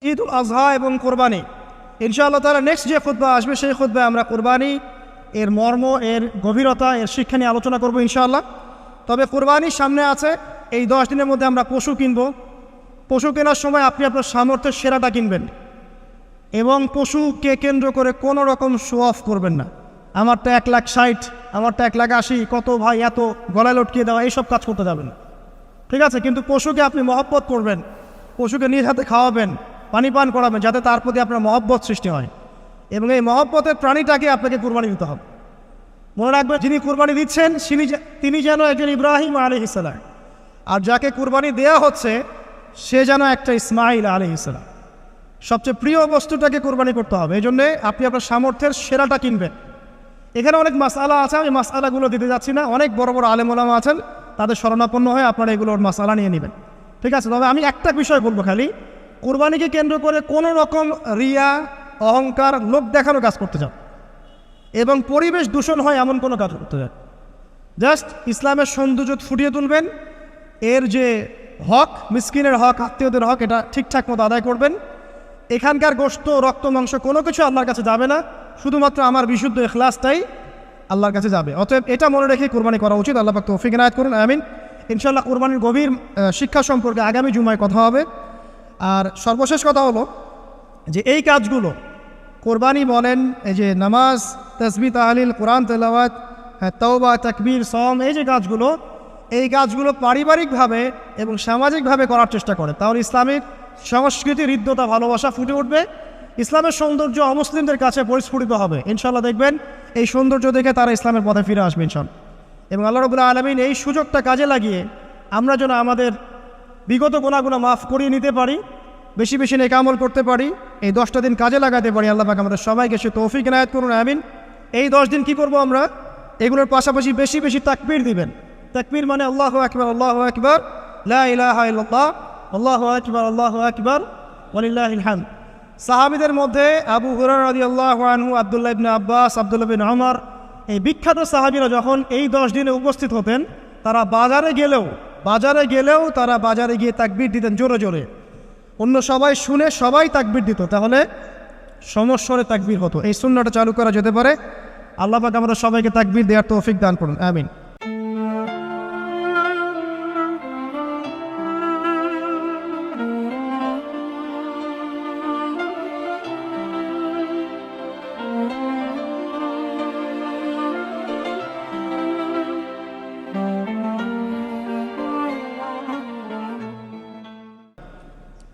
ঈদ উল আজহা এবং কোরবানি। ইনশাআল্লাহ তাআলা নেক্সট যে খুতবা আসবে সেই খুতবায় আমরা কোরবানি এর মর্ম, এর গভীরতা, এর শিক্ষা নিয়ে আলোচনা করবো ইনশাআল্লাহ। তবে কোরবানির সামনে আছে, এই 10 দিনের মধ্যে আমরা পশু কিনবো। পশু কেনার সময় আপনি আপনার সামর্থ্যের সেরাটা কিনবেন এবং পশুকে কেন্দ্র করে কোনো রকম শো অফ করবেন না। আমারটা 1,60,000, আমারটা 1,80,000, কত ভাই এত গলায় লটকিয়ে দেওয়া, এইসব কাজ করতে যাবেন, ঠিক আছে? কিন্তু পশুকে আপনি মহব্বত করবেন, পশুকে নিজ হাতে খাওয়াবেন, পানি পান করাবেন, যাতে তার প্রতি আপনার মহব্বত সৃষ্টি হয় এবং এই মহব্বতের প্রাণীটাকে আপনাকে কুরবানি দিতে হবে। মনে রাখবেন, যিনি কুরবানি দিচ্ছেন তিনি যেন একজন ইব্রাহিম আলাইহিস সালাম, আর যাকে কুরবানি দেয়া হচ্ছে সে যেন একটা ইসমাইল আলাইহিস সালাম। সবচেয়ে প্রিয় বস্তুটাকে কুরবানি করতে হবে। এই জন্যে আপনি আপনার সামর্থ্যের সেরাটা কিনবেন। এখানে অনেক মাসআলা আছে, আমি মাসআলাগুলো দিতে যাচ্ছি না। অনেক বড় বড় আলেম ওলামা আছেন, তাদের শরণাপন্ন হয়ে আপনারা এগুলোর মাসআলা নিয়ে নেবেন, ঠিক আছে? তবে আমি একটা বিষয় বলবো, খালি কুরবানিকে কেন্দ্র করে কোনো রকম রিয়া, অহংকার, লোক দেখানো কাজ করতে যান এবং পরিবেশ দূষণ হয় এমন কোনো কাজ করতে যান। জাস্ট ইসলামের সৌন্দর্য ফুটিয়ে তুলবেন, এর যে হক, মিসকিনের হক, আত্মীয়দের হক, এটা ঠিকঠাক মতো আদায় করবেন। এখানকার গোশত, রক্ত, মাংস কোনো কিছু আল্লাহর কাছে যাবে না, শুধুমাত্র আমার বিশুদ্ধ ইখলাসটাই আল্লাহর কাছে যাবে। অতএব এটা মনে রেখে কুরবানি করা উচিত। আল্লাহ পাক তৌফিক ইনায়াত করুন, আমিন। ইনশাআল্লাহ কুরবানির গভীর শিক্ষা সম্পর্কে আগামী জুমায় কথা হবে। আর সর্বশেষ কথা হলো যে এই কাজগুলো, কোরবানি বলেন, এই যে নামাজ, তাসবিহ, তাহলিল, কোরআন তেলাওয়াত, তাওবা, তাকবীর, সওম, এই কাজগুলো পারিবারিকভাবে এবং সামাজিকভাবে করার চেষ্টা করে, তাহলে ইসলামিক সংস্কৃতি, হৃদ্যতা, ভালোবাসা ফুটে উঠবে। ইসলামের সৌন্দর্য অমুসলিমদের কাছে পরিস্ফুটিত হবে। ইনশাআল্লাহ দেখবেন এই সৌন্দর্য দেখে তারা ইসলামের পথে ফিরে আসবে ইনশাআল্লাহ। এবং আল্লাহ রাব্বুল আলামিন এই সুযোগটা কাজে লাগিয়ে আমরা যেন আমাদের বিগত গুনাহগুলো মাফ করিয়ে নিতে পারি, বেশি বেশি নেক আমল করতে পারি, এই 10টা দিন কাজে লাগাতে পারি। আল্লাহ পাক আমাদের সবাইকে সে তৌফিক ইনায়াত করুন, আমিন। এই 10 দিন কি করব আমরা? এগুলোর পাশাপাশি বেশি বেশি তাকবীর দিবেন। তাকবীর মানে আল্লাহু আকবার, আল্লাহু আকবার, লা ইলাহা ইল্লাল্লাহ, আল্লাহু আকবার, আল্লাহু আকবার, ওয়ালিল্লাহিল হামদ। সাহাবীদের মধ্যে আবু হুরায়রা রাদিয়াল্লাহু আনহু, আব্দুল্লাহ ইবনে আব্বাস, আব্দুল্লাহ বিন ওমর, এই বিখ্যাত সাহাবীরা যখন এই 10 দিনে উপস্থিত হতেন, তারা বাজারে গেলেও তারা বাজারে গিয়ে তাকবীর দিতেন জোরে জোরে। অন্য সবাই শুনে সবাই তাকবীর দিত, তাহলে সমস্বরে তাকবীর হতো। এই সুন্নাহটা চালু করা যেতে পারে। আল্লাহ পাক আমাদের সবাইকে তাকবীর দেওয়ার তৌফিক দান করুন, আমিন।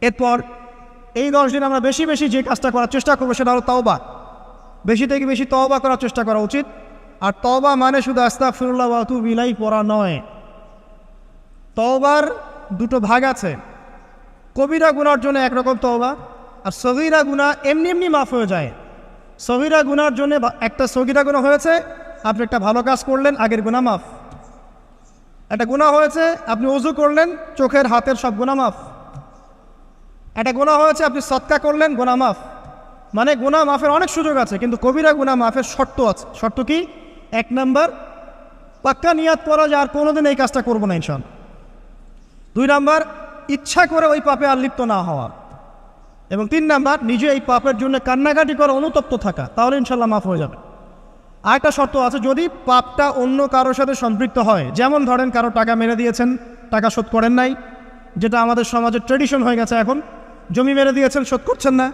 এরপর এই 10 দিন আমরা বেশি বেশি যে কাজটা করার চেষ্টা করবো সেটা হলো তাওবা। বেশি থেকে বেশি তওবা করার চেষ্টা করা উচিত। আর তওবা মানে শুধু আস্তাগফিরুল্লাহ ওয়া আতুবু ইলাইহি পড়া নয়। তওবার দুটো ভাগ আছে। কবিরা গুনার জন্য একরকম তওবা, আর সগীরা গুনাহ এমনি এমনি মাফ হয়ে যায়। সগীরা গুনার জন্য একটা সগীরা গুনাহ হয়েছে, আপনি একটা ভালো কাজ করলেন, আগের গুনাহ মাফ। একটা গুনাহ হয়েছে, আপনি ওযু করলেন, চোখের হাতের সব গুনাহ মাফ। একটা গুনাহ হয়েছে, আপনি সদকা করলেন, গুনাহ মাফ। মানে গুনাহ মাফের অনেক সুযোগ আছে, কিন্তু কবিরা গুনাহ মাফের শর্ত আছে। শর্ত কি? 1 নাম্বার, পাক্কা নিয়াত করা যে আর কোনোদিন এই কাজটা করবো না ইনশাআল্লাহ। 2 নাম্বার, ইচ্ছা করে ওই পাপে আর লিপ্ত না হওয়া। এবং 3 নাম্বার, নিজে এই পাপের জন্য কান্নাকাটি করে অনুতপ্ত থাকা, তাহলে ইনশাআল্লাহ মাফ হয়ে যাবে। আরেকটা শর্ত আছে, যদি পাপটা অন্য কারোর সাথে সম্পৃক্ত হয়, যেমন ধরেন কারো টাকা মেরে দিয়েছেন, টাকা শোধ করেন নাই, যেটা আমাদের সমাজের ট্রেডিশন হয়ে গেছে এখন। জমি মেরে দিয়েছেন, শোধ করছেন না,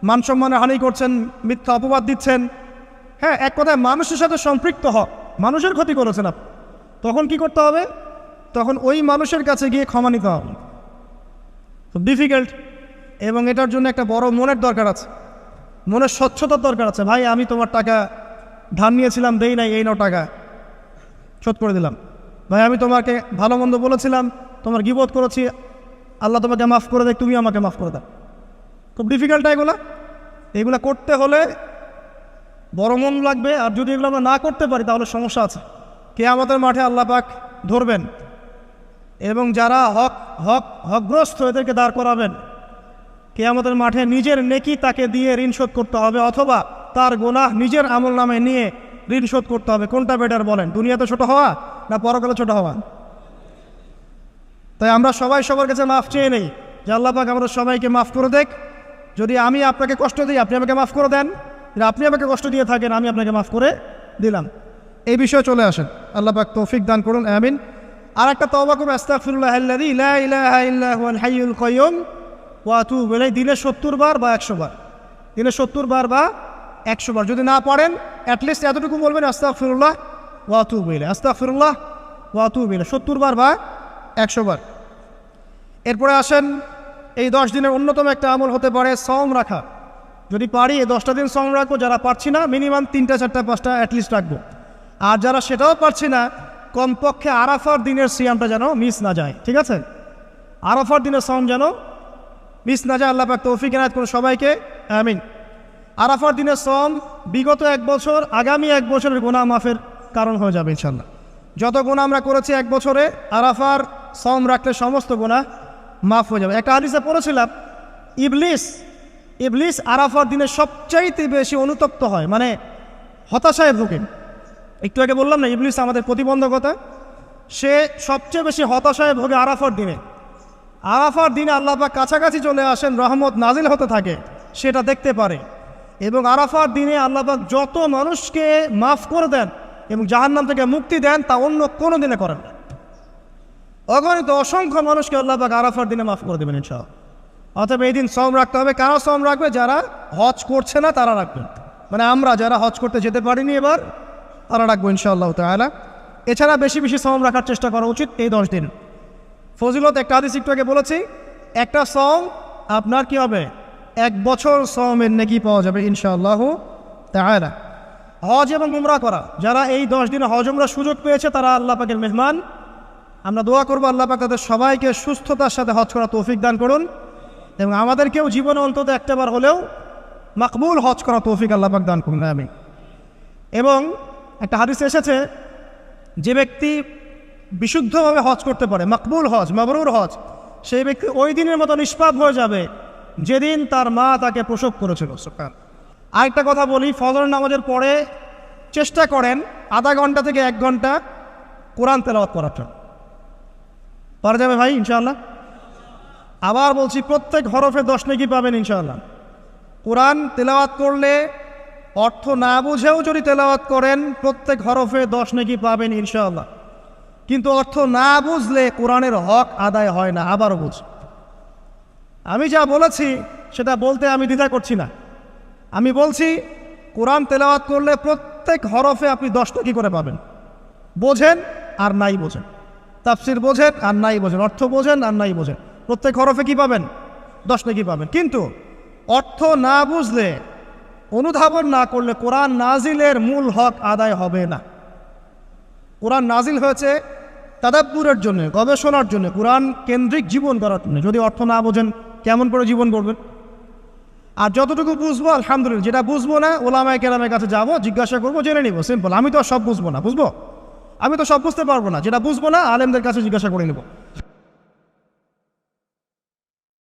মান সম্মানের হানি করছেন, মিথ্যা অপবাদ দিচ্ছেন, হ্যাঁ, এক কথায় মানুষের সাথে সম্পৃক্ত হওয়া, মানুষের ক্ষতি করেছেন আপনি, তখন কি করতে হবে? তখন ওই মানুষের কাছে গিয়ে ক্ষমা নিতে হবে। খুব ডিফিকাল্ট, এবং এটার জন্য একটা বড় মনের দরকার আছে, মনের স্বচ্ছতার দরকার আছে। ভাই, আমি তোমার টাকা ধার নিয়েছিলাম, দেই নাই, এই নাও টাকা, শোধ করে দিলাম। ভাই, আমি তোমাকে ভালো মন্দ বলেছিলাম, তোমার গীবত করেছি, আল্লাহ তোমাকে মাফ করে দেয়, তুমি আমাকে মাফ করে দাও। খুব ডিফিকাল্ট এগুলা করতে হলে বড় মন লাগবে। আর যদি এগুলো আমরা না করতে পারি তাহলে সমস্যা আছে। কিয়ামতের মাঠে আল্লাহ পাক ধরবেন এবং যারা হকগ্রস্ত এদেরকে দাঁড় করাবেন। কিয়ামতের মাঠে নিজের নেকি তাকে দিয়ে ঋণ শোধ করতে হবে, অথবা তার গুনাহ নিজের আমল নামে নিয়ে ঋণ শোধ করতে হবে। কোনটা বেটার বলেন? দুনিয়াতে ছোট হওয়া না পরকালে ছোট হওয়া? তাই আমরা সবাই সবার কাছে মাফ চেয়ে নেই যে আল্লাহ পাক আমাদের সবাইকে মাফ করে দেখ যদি আমি আপনাকে কষ্ট দিই আপনি আমাকে মাফ করে দেন, যদি আপনি আমাকে কষ্ট দিয়ে থাকেন আমি আপনাকে মাফ করে দিলাম। এই বিষয়ে চলে আসেন। আল্লাহ পাক তৌফিক দান করুন, আমিন। আর একটা তওবা করুন, আস্তাগফিরুল্লাহাল্লাযী লা ইলাহা ইল্লা হুয়াল হাইয়ুল কাইয়্যুম ওয়া আতুবু ইলাইহি, দিনে 70 বার বা 100 বার, দিনে 70 বার বা 100 বার। যদি না পারেন অ্যাটলিস্ট এতটুকু বলবেন আস্তাগফিরুল্লাহ ওয়া আতুবু ইলাইহি, আস্তাগফিরুল্লাহ ওয়া আতুবু ইলাইহি, 70 বার বা 100 বার। এরপরে আসেন, এই 10 দিনের অন্যতম একটা আমল হতে পারে সওম রাখা। যদি পারি এই 10টা দিন সওম রাখবো, যারা পারছি না মিনিমাম 3টা 4টা 5টা অ্যাটলিস্ট রাখবো। আর যারা সেটাও পারছি না কমপক্ষে আরাফার দিনের সিয়ামটা যেন মিস না যায়, ঠিক আছে? আরাফার দিনের সওম যেন মিস না যায়। আল্লাহ পাক তৌফিক এনায়েত করুন সবাইকে, আমিন। আরাফার দিনের সওম বিগত 1 বছর আগামী 1 বছরের গুনাহ মাফের কারণ হয়ে যাবে ইনশাআল্লাহ। যত গুনাহ আমরা করেছি 1 বছরে আরাফার সওম রাখলে সমস্ত গুনাহ মাফ হয়ে যাবে। একটা হাদিসে পড়েছিলাম ইবলিস আরাফার দিনে সবচাইতে বেশি অনুতপ্ত হয়, মানে হতাশায় ভোগে। একটু আগে বললাম না ইবলিস আমাদের প্রতিবন্ধকতা, সে সবচেয়ে বেশি হতাশায় ভোগে আরাফার দিনে। আরাফার দিনে আল্লাহ পাক কাছাকাছি চলে আসেন, রহমত নাজিল হতে থাকে, সেটা দেখতে পারে। এবং আরাফার দিনে আল্লাহ পাক যত মানুষকে মাফ করে দেন এবং জাহান্নাম থেকে মুক্তি দেন তা অন্য কোনো দিনে করেন না। অগণিত অসংখ্য মানুষকে আল্লাহ পাক আরাফার দিনে মাফ করে দেবেন ইনশাআল্লাহ। অতএব এই দিন সওম রাখতে হবে। কারা সওম রাখবে? যারা হজ করছে না তারা রাখবেন, মানে আমরা যারা হজ করতে যেতে পারিনি এবার তারা রাখবো ইনশাআল্লাহ তাআলা। এছাড়া বেশি বেশি সওম রাখার চেষ্টা করা উচিত এই 10 দিন। ফজিলত একটা হাদিস একটু আগে বলেছি, একটা সওম আপনার কি হবে? 1 বছর সওমের নেকি পাওয়া যাবে ইনশাআল্লাহ তাআলা। হজ এবং উমরা করা, যারা এই 10 দিনে হজ উমরা সুযোগ পেয়েছে তারা আল্লাহ পাকের মেহমান। আমরা দোয়া করবো আল্লাহ পাক তাদের সবাইকে সুস্থতার সাথে হজ করা তৌফিক দান করুন এবং আমাদেরকেও জীবনে অন্তত একটাবার হলেও মাকবুল হজ করা তৌফিক আল্লাহ পাক দান করুন, আমিন। এবং একটা হাদিস এসেছে, যে ব্যক্তি বিশুদ্ধভাবে হজ করতে পারে, মাকবুল হজ, মাবরুর হজ, সেই ব্যক্তি ওই দিনের মতো নিষ্পাপ হয়ে যাবে যেদিন তার মা তাকে প্রসব করেছিল। আরেকটা কথা বলি, ফজর নামাজের পরে চেষ্টা করেন আধা ঘন্টা থেকে 1 ঘন্টা কোরআন তেলাওয়াত করার জন্য। পারা যাবে ভাই ইনশাআল্লাহ? আবার বলছি, প্রত্যেক হরফে 10 নেকি পাবেন ইনশাআল্লাহ। কোরআন তেলাওয়াত করলে অর্থ না বুঝেও যদি তেলাওয়াত করেন প্রত্যেক হরফে 10 নেকি পাবেন ইনশাআল্লাহ। কিন্তু অর্থ না বুঝলে কোরআনের হক আদায় হয় না। আবারও বুঝ, আমি যা বলেছি সেটা বলতে আমি দ্বিধা করছি না। আমি বলছি কোরআন তেলাওয়াত করলে প্রত্যেক হরফে আপনি 10 নেকি করে পাবেন, বোঝেন আর নাই বোঝেন, তাফসির বোঝেন আর নাই বোঝেন, অর্থ বোঝেন আর নাই বোঝেন, প্রত্যেক হরফে কি পাবেন? 10 নেকি পাবেন। কিন্তু অর্থ না বুঝলে, অনুধাবন না করলে কোরআন নাজিলের মূল হক আদায় হবে না। কোরআন নাজিল হয়েছে তাদাব্বুরের জন্য, গবেষণার জন্য, কোরআন কেন্দ্রিক জীবন করার জন্য। যদি অর্থ না বোঝেন কেমন করে জীবন করবেন? আর যতটুকু বুঝবো আলহামদুলিল্লাহ, যেটা বুঝবো না ওলামায়ে কেরামের কাছে যাবো, জিজ্ঞাসা করবো, জেনে নিব, সিম্পল। আমি তো সব বুঝবো না, আমি তো সব বুঝতে পারবো না। যেটা বুঝবো না আলেমদের কাছে জিজ্ঞাসা করে নেব।